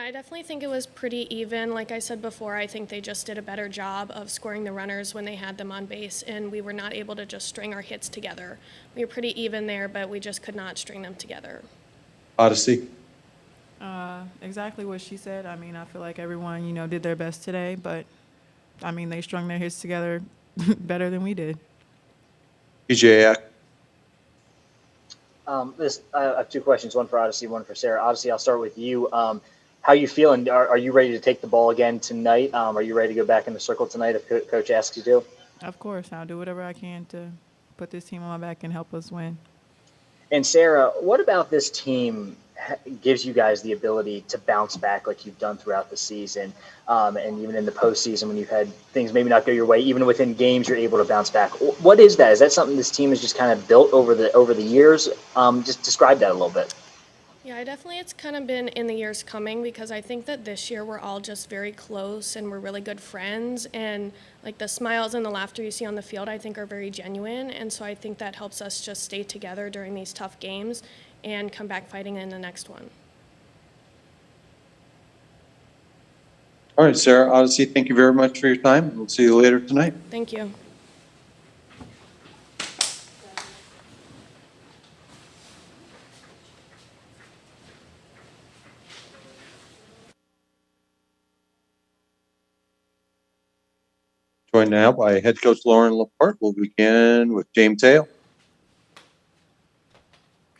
I definitely think it was pretty even. Like I said before, I think they just did a better job of scoring the runners when they had them on base, and we were not able to just string our hits together. We were pretty even there, but we just could not string them together. Oddici. Exactly what she said. I mean, I feel like everyone, did their best today, but I mean, they strung their hits together better than we did. TJ. I have two questions, one for Oddici, one for Sara. Oddici, I'll start with you. How you feeling? Are you ready to take the ball again tonight? Are you ready to go back in the circle tonight if Coach asks you to? Of course, I'll do whatever I can to put this team on my back and help us win. And Sara, what about this team gives you guys the ability to bounce back like you've done throughout the season, and even in the postseason when you've had things maybe not go your way, even within games you're able to bounce back? What is that? Is that something this team has just kind of built over the years? Just describe that a little bit. Yeah, it's kind of been in the years coming, because I think that this year we're all just very close and we're really good friends, and like the smiles and the laughter you see on the field I think are very genuine, and so I think that helps us just stay together during these tough games and come back fighting in the next one. All right, Sara, Oddici, thank you very much for your time. We'll see you later tonight. Thank you. Joined now by head coach Loren LaPorte. We'll begin with James Hale.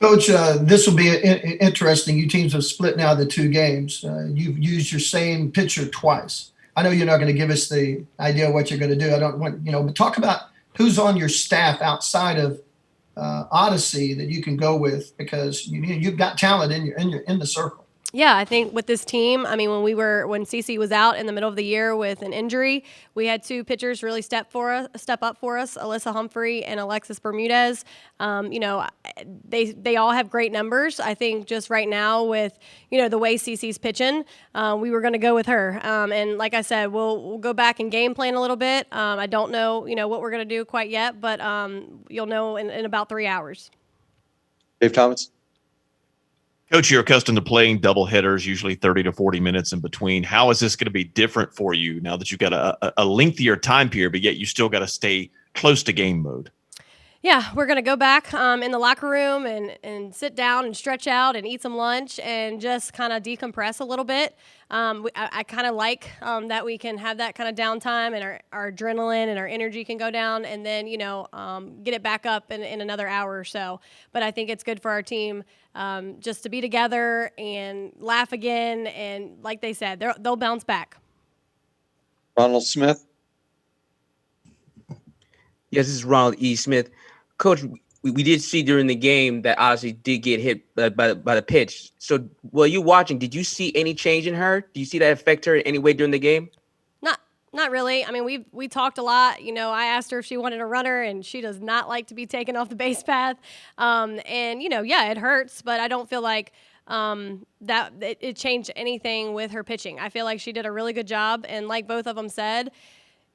Coach, this will be interesting. You teams have split now the two games. You've used your same pitcher twice. I know you're not going to give us the idea of what you're going to do. I don't want, but talk about who's on your staff outside of Oddici that you can go with, because you've got talent in the circle. Yeah, I think with this team, I mean, when Cece was out in the middle of the year with an injury, we had two pitchers really step up for us, Alyssa Humphrey and Alexis Bermudez. They all have great numbers. I think just right now with, the way Cece's pitching, we were going to go with her. And like I said, we'll go back and game plan a little bit. I don't know, what we're going to do quite yet, but you'll know in about 3 hours. Dave Thomas. Coach, you're accustomed to playing double hitters, usually 30 to 40 minutes in between. How is this going to be different for you now that you've got a lengthier time period, but yet you still got to stay close to game mode? Yeah, we're going to go back in the locker room and sit down and stretch out and eat some lunch and just kind of decompress a little bit. I kind of like that we can have that kind of downtime and our adrenaline and our energy can go down, and then, get it back up in another hour or so. But I think it's good for our team just to be together and laugh again. And like they said, they'll bounce back. Ronald Smith. Yes, this is Ronald E. Smith. Coach, we did see during the game that Oddici did get hit by the pitch. So while you watching, did you see any change in her? Do you see that affect her in any way during the game? Not really. I mean, we talked a lot. I asked her if she wanted a runner, and she does not like to be taken off the base path. It hurts, but I don't feel like that it changed anything with her pitching. I feel like she did a really good job, and like both of them said,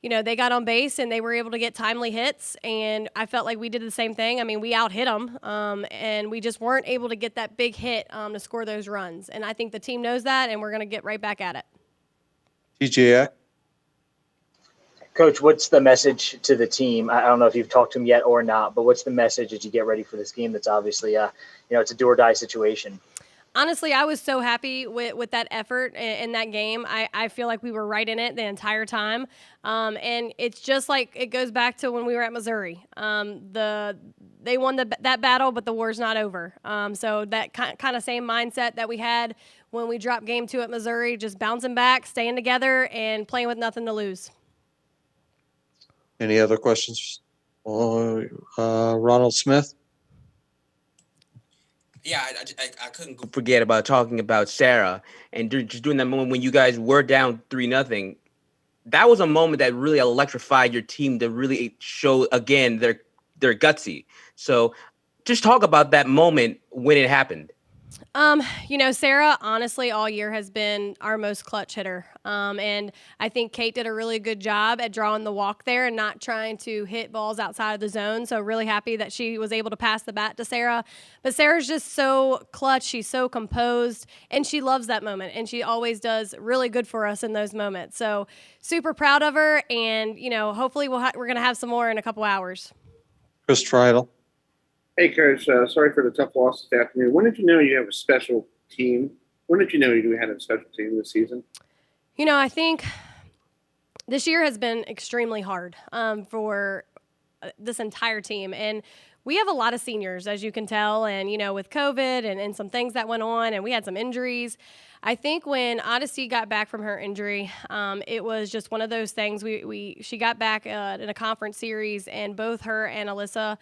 they got on base and they were able to get timely hits, and I felt like we did the same thing. I mean, we out-hit them, and we just weren't able to get that big hit to score those runs. And I think the team knows that, and we're going to get right back at it. TJ. Coach, what's the message to the team? I don't know if you've talked to them yet or not, but what's the message as you get ready for this game that's obviously, it's a do-or-die situation? Honestly, I was so happy with that effort in that game. I feel like we were right in it the entire time. And it's just like it goes back to when we were at Missouri. They won that battle, but the war's not over. So that kind of same mindset that we had when we dropped game 2 at Missouri, just bouncing back, staying together, and playing with nothing to lose. Any other questions? Ronald Smith. Yeah, I couldn't forget about talking about Sara and just during that moment when you guys were down 3-0. That was a moment that really electrified your team to really show again their gutsy. So just talk about that moment when it happened. Sara, honestly, all year has been our most clutch hitter. And I think Kate did a really good job at drawing the walk there and not trying to hit balls outside of the zone. So really happy that she was able to pass the bat to Sara. But Sara's just so clutch. She's so composed, and she loves that moment. And she always does really good for us in those moments. So super proud of her. And, hopefully we're going to have some more in a couple hours. Chris Triadle. Hey, Coach. Sorry for the tough loss this afternoon. When did you know you have a special team? When did you know you had a special team this season? I think this year has been extremely hard for this entire team. And we have a lot of seniors, as you can tell, and, with COVID and some things that went on, and we had some injuries. I think when Oddici got back from her injury, it was just one of those things. She got back in a conference series, and both her and Alyssa,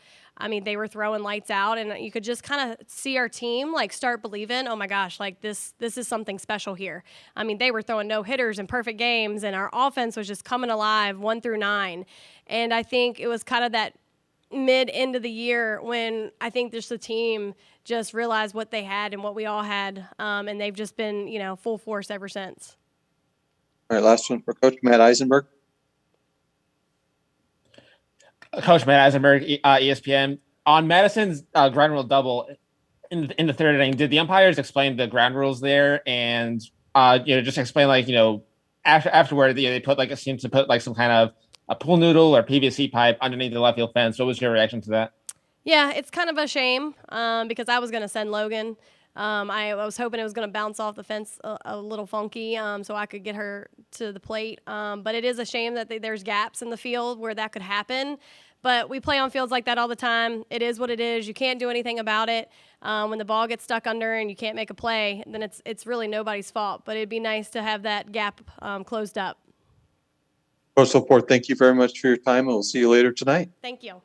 they were throwing lights out, and you could just kind of see our team start believing, oh my gosh, this is something special here. They were throwing no hitters and perfect games, and our offense was just coming alive 1 through 9. And I think it was kind of that end of the year when I think just the team just realized what they had and what we all had, and they've just been, full force ever since. All right, last one for Coach Matt Eisenberg. Coach Matt Eisenberg, ESPN. On Madison's ground rule double in the third inning, did the umpires explain the ground rules there? And, just explain, afterward, they put, seemed to put, some kind of a pool noodle or PVC pipe underneath the left field fence. What was your reaction to that? Yeah, it's kind of a shame because I was going to send Logan. I was hoping it was going to bounce off the fence a little funky so I could get her to the plate. But it is a shame that there's gaps in the field where that could happen. But we play on fields like that all the time. It is what it is. You can't do anything about it. When the ball gets stuck under and you can't make a play, then it's really nobody's fault. But it'd be nice to have that gap closed up. Coach LaPorte, thank you very much for your time, and we'll see you later tonight. Thank you.